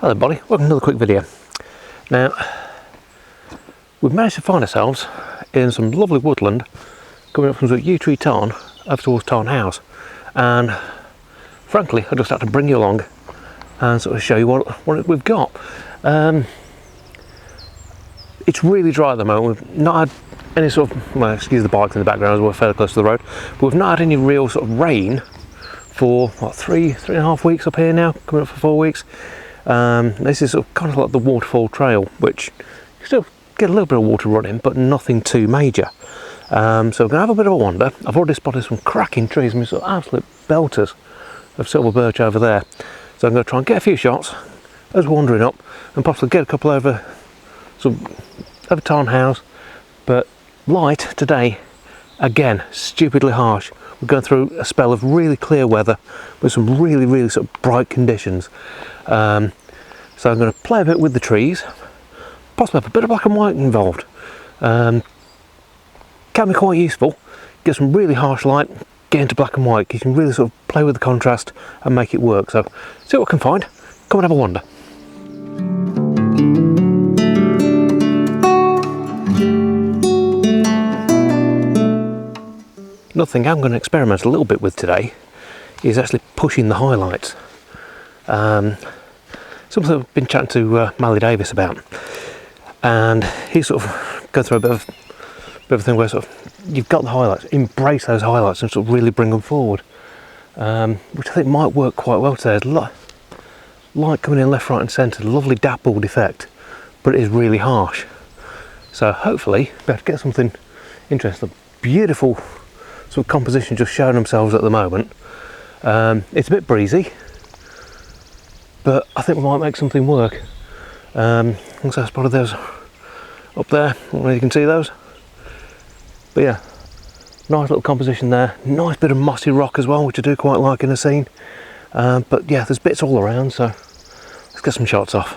Hello everybody, welcome to another quick video. Now, we've managed to find ourselves in some lovely woodland coming up from the Yew Tree Tarn over towards Tarn Hows, and frankly I just had to bring you along and sort of show you what we've got. It's really dry at the moment. We've not had any sort of, well, excuse the bikes in the background as we're fairly close to the road, but we've not had any real sort of rain for what, three and a half weeks up here now, coming up for 4 weeks. This is sort of kind of like the waterfall trail, which you still get a little bit of water running, but nothing too major. So we're going to have a bit of a wander. I've already spotted some cracking trees, I mean, sort of absolute belters of silver birch over there. So I'm going to try and get a few shots as we're wandering up, and possibly get a couple over Tarn Hows. But light today, again, stupidly harsh. We're going through a spell of really clear weather with some really sort of bright conditions. So I'm going to play a bit with the trees, possibly have a bit of black and white involved. Can be quite useful. Get some really harsh light, get into black and white. You can really sort of play with the contrast and make it work. So see what we can find. Come and have a wander. Another thing I'm going to experiment a little bit with today is actually pushing the highlights. Something I've been chatting to Mally Davis about, and he's sort of going through a bit of a thing where sort of you've got the highlights, embrace those highlights and sort of really bring them forward, which I think might work quite well today. There's a lot light coming in left, right and centre, lovely dappled effect, but it is really harsh. So hopefully be able to get something interesting. Beautiful sort of composition just showing themselves at the moment. It's a bit breezy, but I think we might make something work. So I spotted those up there, I don't know if you can see those, but yeah, nice little composition there. Nice bit of mossy rock as well, which I do quite like in a scene. But yeah, there's bits all around, so let's get some shots off.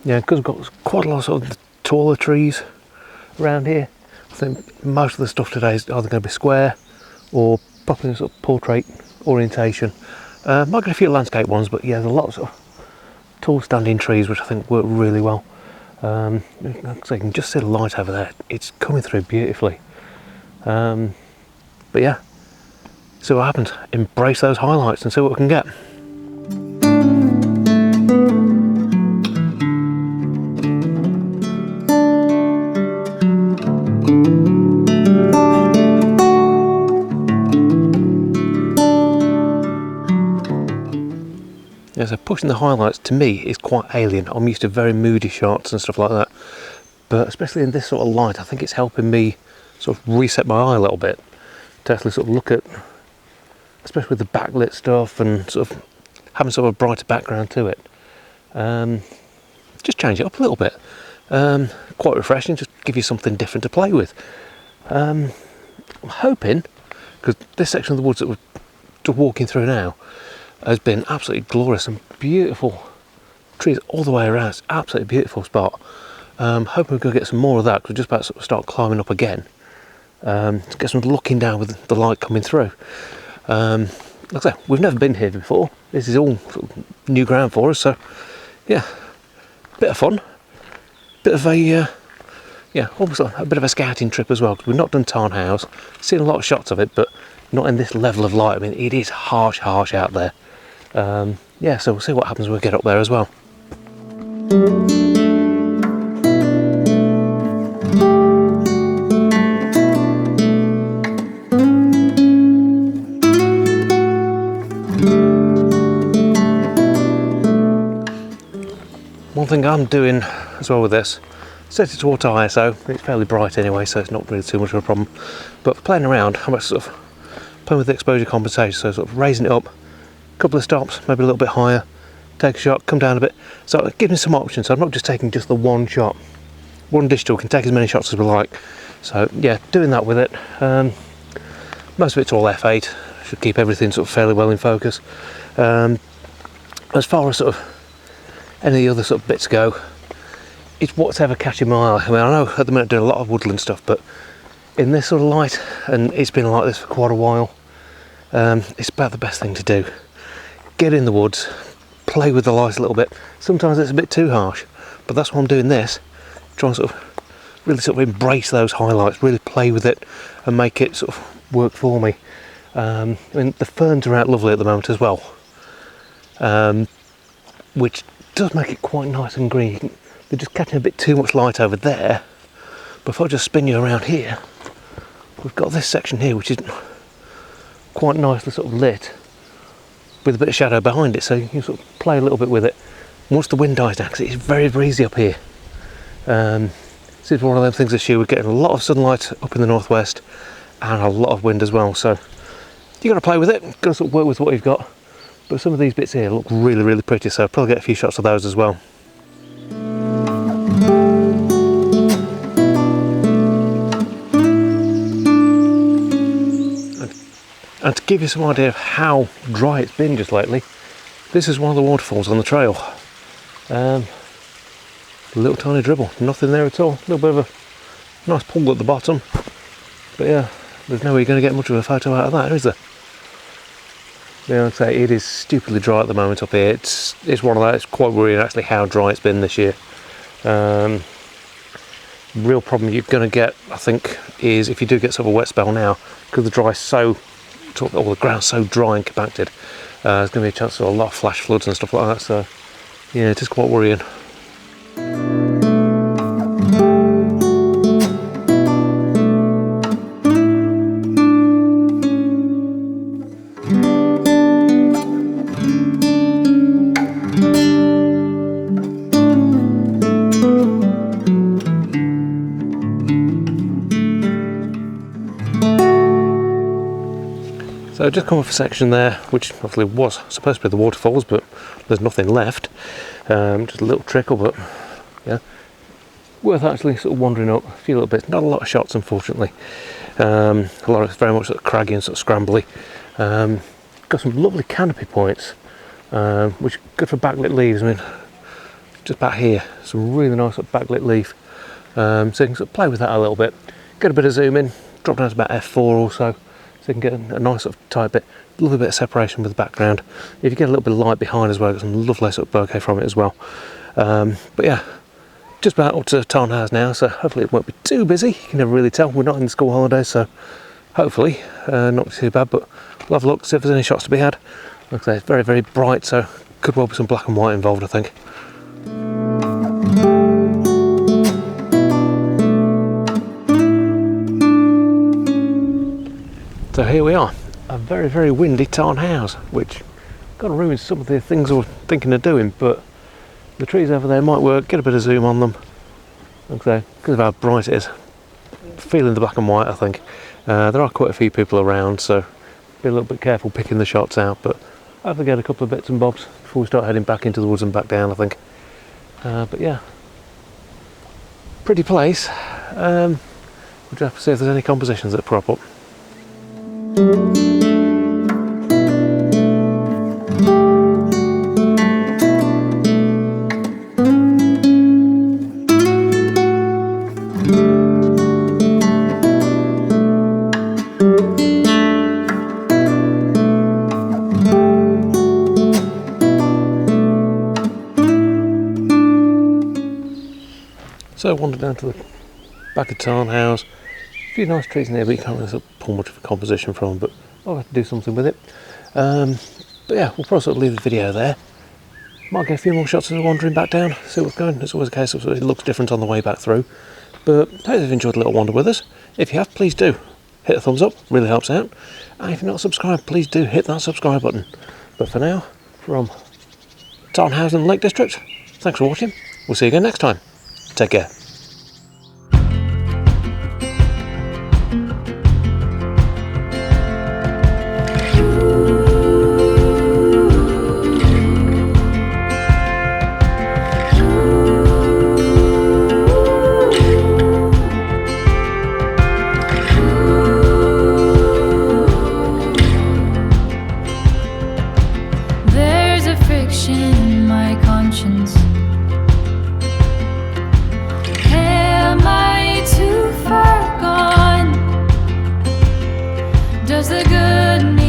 Yeah, because we've got quite a lot of sort of taller trees around here, I think most of the stuff today is either going to be square or probably sort of portrait orientation. Might get a few landscape ones, but yeah, there's a lot of sort of tall standing trees which I think work really well. So you can just see the light over there, it's coming through beautifully. But yeah, see what happens, embrace those highlights and see what we can get. Yeah, so pushing the highlights to me is quite alien. I'm used to very moody shots and stuff like that, but especially in this sort of light, I think it's helping me sort of reset my eye a little bit to actually sort of look at, especially with the backlit stuff and sort of having sort of a brighter background to it. Just change it up a little bit. Quite refreshing, just give you something different to play with. I'm hoping, because this section of the woods that we're just walking through now has been absolutely glorious and beautiful trees all the way around. It's an absolutely beautiful spot. Hoping we're going to get some more of that, because we're just about to sort of start climbing up again, to get some looking down with the light coming through. Like I say, we've never been here before. This is all sort of new ground for us, so yeah, bit of fun, bit of a yeah, almost a bit of a scouting trip as well, because we've not done Tarn Hows, seen a lot of shots of it, but not in this level of light. I mean, it is harsh out there. Yeah, so we'll see what happens when we get up there as well. One thing I'm doing as well with this, set it to auto ISO, it's fairly bright anyway, so it's not really too much of a problem, but playing around, I'm sort of playing with the exposure compensation, so sort of raising it up, a couple of stops, maybe a little bit higher, take a shot, come down a bit, so it gives me some options, so I'm not just taking just the one shot one digital can take as many shots as we like. So yeah, doing that with it. Most of it's all f8, should keep everything sort of fairly well in focus. As far as sort of any of the other sort of bits go, it's whatever catching my eye. I mean, I know at the minute I'm doing a lot of woodland stuff, but in this sort of light, and it's been like this for quite a while, it's about the best thing to do. Get in the woods, play with the light a little bit. Sometimes it's a bit too harsh, but that's why I'm doing this. Try and sort of really sort of embrace those highlights, really play with it and make it sort of work for me. I mean, the ferns are out lovely at the moment as well, which does make it quite nice and green. They're just catching a bit too much light over there, but if I just spin you around here, we've got this section here which is quite nicely sort of lit with a bit of shadow behind it, so you can sort of play a little bit with it. Once the wind dies down, because it's very breezy up here. This is one of those things this year, we're getting a lot of sunlight up in the northwest and a lot of wind as well, so you've got to play with it, got to sort of work with what you've got. But some of these bits here look really, really pretty, so I'll probably get a few shots of those as well. And to give you some idea of how dry it's been just lately, this is one of the waterfalls on the trail. A little tiny dribble, nothing there at all. A little bit of a nice pool at the bottom. But yeah, there's no way you're going to get much of a photo out of that, is there? Yeah, I'd say it is stupidly dry at the moment up here. It's one of those, it's quite worrying actually how dry it's been this year. Real problem you're going to get, I think, is if you do get sort of a wet spell now, because the ground's so dry and compacted, there's going to be a chance of a lot of flash floods and stuff like that, so yeah, it is quite worrying. So just come off a section there, which obviously was supposed to be the waterfalls, but there's nothing left. Just a little trickle, but yeah, worth actually sort of wandering up a few little bits. Not a lot of shots, unfortunately. A lot of it's very much sort of craggy and sort of scrambly. Got some lovely canopy points, which are good for backlit leaves. I mean, just back here, some really nice sort of backlit leaf. So you can sort of play with that a little bit. Get a bit of zoom in, drop down to about f4 or so. So you can get a nice sort of tight bit, a little bit of separation with the background. If you get a little bit of light behind as well, get some lovely sort of bokeh from it as well. But yeah, just about up to Tarn Hows now, so hopefully it won't be too busy. You can never really tell, we're not in the school holidays, so hopefully not too bad, but we'll have a look, see if there's any shots to be had. Like I say, it's very, very bright, so could well be some black and white involved, I think. So here we are, a very, very windy Tarn Hows, which kind of ruins some of the things I was thinking of doing, but the trees over there might work, get a bit of zoom on them. Like I say, because of how bright it is, feeling the black and white, I think. There are quite a few people around, so be a little bit careful picking the shots out, but I'll have to get a couple of bits and bobs before we start heading back into the woods and back down, I think. But yeah, pretty place. We'll just have to see if there's any compositions that crop up. So I wandered down to the back of Tarn Hows. A few nice trees in there, but you can't really sort of pull much of a composition from, but I'll have to do something with it. But yeah, we'll probably sort of leave the video there. Might get a few more shots as we're wandering back down, see what's going. It's always a case of it looks different on the way back through. But hope you've enjoyed a little wander with us. If you have, please do hit a thumbs up, really helps out. And if you're not subscribed, please do hit that subscribe button. But for now, from Tarn Hows in the Lake District, thanks for watching. We'll see you again next time. Take care. question my conscience. Am I too far gone? Does the good